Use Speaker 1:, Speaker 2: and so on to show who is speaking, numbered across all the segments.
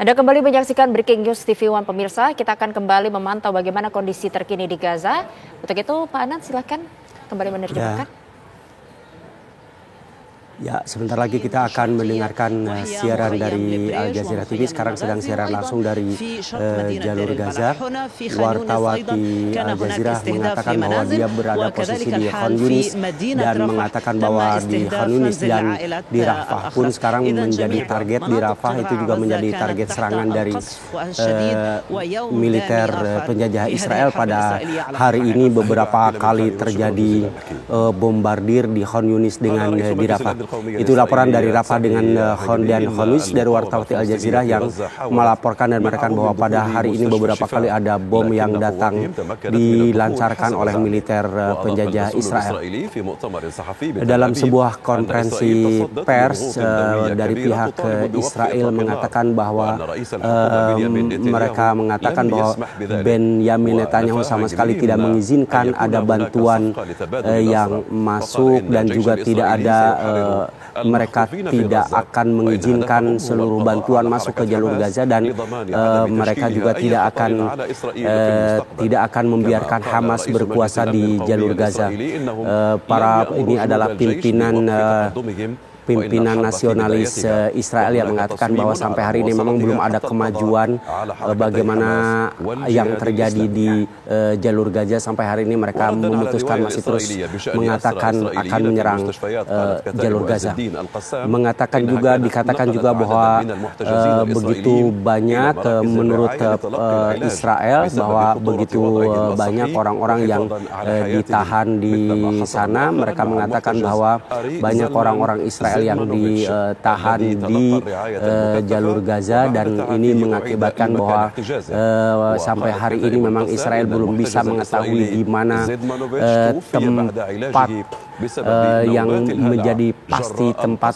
Speaker 1: Anda kembali menyaksikan Breaking News TV One pemirsa. Kita akan kembali memantau bagaimana kondisi terkini di Gaza. Untuk itu Pak Anand silakan kembali menerjemahkan.
Speaker 2: Ya, sebentar lagi kita akan mendengarkan siaran dari Al Jazeera TV. Sekarang sedang siaran langsung dari jalur Gaza. Wartawati Al Jazeera mengatakan bahwa dia berada posisi di Khan Yunis dan mengatakan bahwa di Khan Yunis dan di Rafah pun sekarang menjadi target. Di Rafah itu juga menjadi target serangan dari militer penjajah Israel. Pada hari ini beberapa kali terjadi bombardir di Khan Yunis dengan di Rafah. Itu laporan dari Rafah dengan Khan Yunis dari Wartawati Al Jazeera yang melaporkan dan mengatakan bahwa pada hari ini beberapa kali ada bom yang datang dilancarkan oleh militer penjajah Israel. Dalam sebuah konferensi pers dari pihak Israel mengatakan bahwa mereka mengatakan bahwa Benyamin Netanyahu sama sekali tidak mengizinkan ada bantuan yang masuk dan juga tidak ada mereka tidak akan mengizinkan seluruh bantuan masuk ke jalur Gaza dan mereka juga tidak akan membiarkan Hamas berkuasa di jalur Gaza. Ini adalah pimpinan nasionalis Israel yang mengatakan bahwa sampai hari ini memang belum ada kemajuan bagaimana yang terjadi di jalur Gaza. Sampai hari ini mereka memutuskan masih terus mengatakan akan menyerang jalur Gaza. Dikatakan juga bahwa begitu banyak menurut Israel bahwa begitu banyak orang-orang yang ditahan di sana. Mereka mengatakan bahwa banyak orang-orang Israel yang ditahan di jalur Gaza dan ini mengakibatkan bahwa sampai hari ini memang Israel belum bisa mengetahui di mana tempat yang menjadi pasti tempat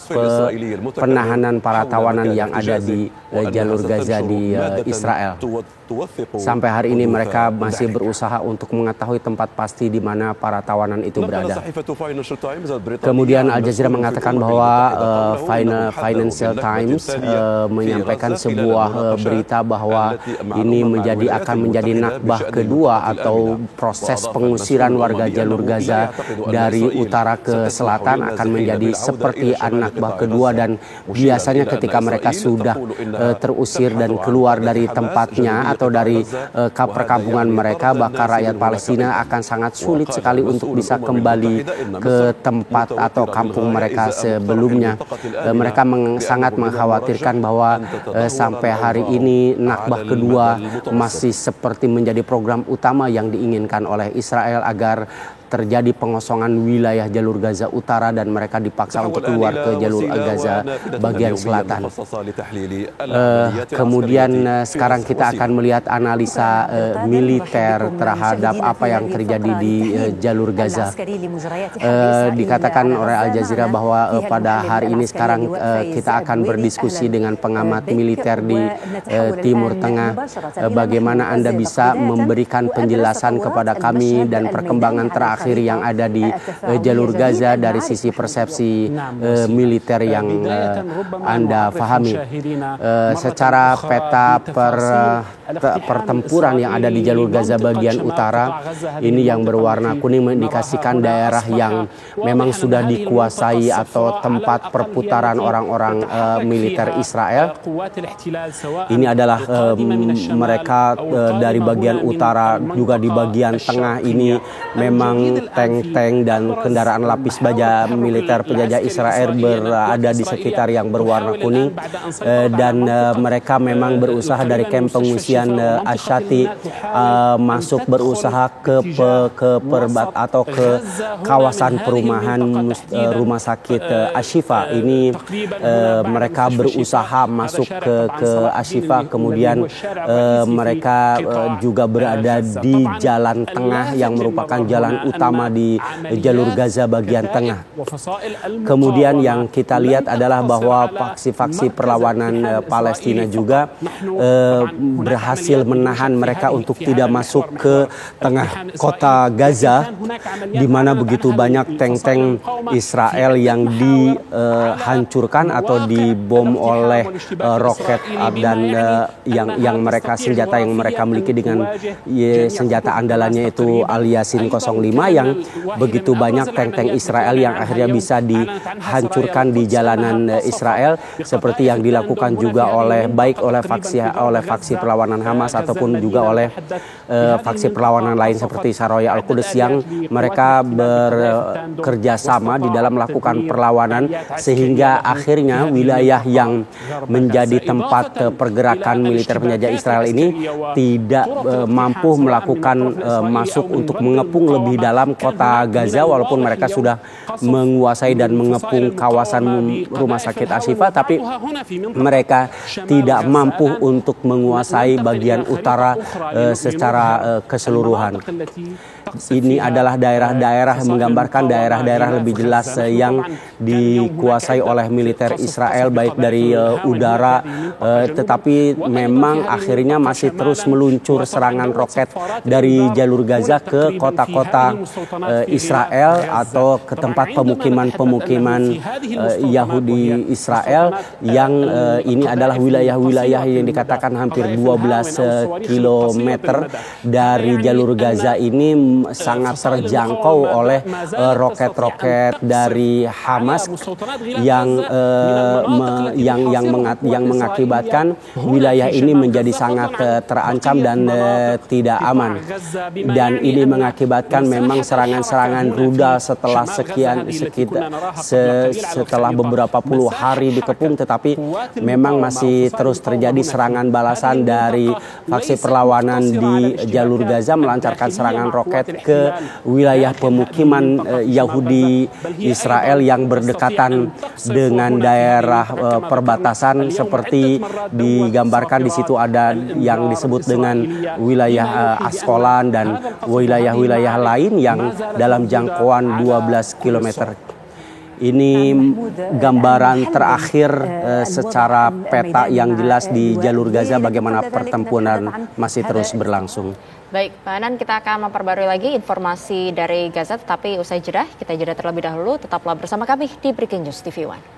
Speaker 2: penahanan para tawanan yang ada di jalur Gaza di Israel. Sampai hari ini mereka masih berusaha untuk mengetahui tempat pasti di mana para tawanan itu berada. Kemudian Al Jazeera mengatakan bahwa Financial Times menyampaikan sebuah berita bahwa ini akan menjadi nakbah kedua atau proses pengusiran warga jalur Gaza dari utara ke selatan akan menjadi seperti nakbah kedua, dan biasanya ketika mereka sudah terusir dan keluar dari tempatnya atau dari perkampungan mereka, maka rakyat Palestina akan sangat sulit sekali untuk bisa kembali ke tempat atau kampung mereka sebelumnya. Mereka sangat mengkhawatirkan bahwa sampai hari ini nakbah kedua masih seperti menjadi program utama yang diinginkan oleh Israel agar terjadi pengosongan wilayah jalur Gaza utara dan mereka dipaksa untuk keluar ke jalur Gaza bagian selatan. Kemudian sekarang kita akan melihat analisa militer terhadap apa yang terjadi di jalur Gaza. Dikatakan oleh Al Jazeera bahwa pada hari ini sekarang kita akan berdiskusi dengan pengamat militer di Timur Tengah. Bagaimana Anda bisa memberikan penjelasan kepada kami dan perkembangan terakhir yang ada di jalur Gaza dari sisi persepsi militer yang Anda pahami. Secara peta pertempuran yang ada di jalur Gaza bagian utara, ini yang berwarna kuning mengindikasikan daerah yang memang sudah dikuasai atau tempat perputaran orang-orang militer Israel. Ini adalah mereka dari bagian utara, juga di bagian tengah ini memang tank-tank dan kendaraan lapis baja militer penjajah Israel berada di sekitar yang berwarna kuning, dan mereka memang berusaha dari kamp pengungsian Ashati masuk berusaha ke kawasan perumahan rumah sakit Ashifa. Ini mereka berusaha masuk ke Ashifa, kemudian mereka juga berada di jalan tengah yang merupakan jalan utama terutama di jalur Gaza bagian tengah. Kemudian yang kita lihat adalah bahwa faksi-faksi perlawanan Palestina juga berhasil menahan mereka untuk tidak masuk ke tengah kota Gaza, di mana begitu banyak tank-tank Israel yang dihancurkan atau dibom oleh roket dan yang mereka senjata yang mereka miliki dengan senjata andalannya itu Al-Yasin 05, yang begitu banyak tank-tank Israel yang akhirnya bisa dihancurkan di jalanan Israel, seperti yang dilakukan juga oleh faksi perlawanan Hamas ataupun juga oleh faksi perlawanan lain seperti Saroya Al-Quds, yang mereka bekerja sama di dalam melakukan perlawanan, sehingga akhirnya wilayah yang menjadi tempat pergerakan militer penjajah Israel ini tidak mampu melakukan masuk untuk mengepung lebih dalam kota Gaza, walaupun mereka sudah menguasai dan mengepung kawasan rumah sakit Ashifa, tapi mereka tidak mampu untuk menguasai bagian utara secara keseluruhan. Ini adalah daerah-daerah, menggambarkan daerah-daerah lebih jelas yang dikuasai oleh militer Israel baik dari udara, tetapi memang akhirnya masih terus meluncur serangan roket dari jalur Gaza ke kota-kota Israel atau ke tempat pemukiman Yahudi Israel, yang ini adalah wilayah-wilayah yang dikatakan hampir 12 km dari jalur Gaza ini sangat terjangkau oleh roket-roket dari Hamas yang mengakibatkan wilayah ini menjadi sangat terancam dan tidak aman. Dan ini mengakibatkan memang serangan-serangan rudal setelah beberapa puluh hari dikepung, tetapi memang masih terus terjadi serangan balasan dari faksi perlawanan di jalur Gaza, melancarkan serangan roket ke wilayah pemukiman Yahudi Israel yang berdekatan dengan daerah perbatasan, seperti digambarkan di situ ada yang disebut dengan wilayah Askolan dan wilayah-wilayah lain yang dalam jangkauan 12 km. Ini gambaran terakhir secara peta yang jelas di jalur Gaza, bagaimana pertempuran masih terus berlangsung.
Speaker 1: Baik, Pak Anan, kita akan memperbarui lagi informasi dari Gaza, tetapi usai jeda, kita jeda terlebih dahulu. Tetaplah bersama kami di Breaking News TV One.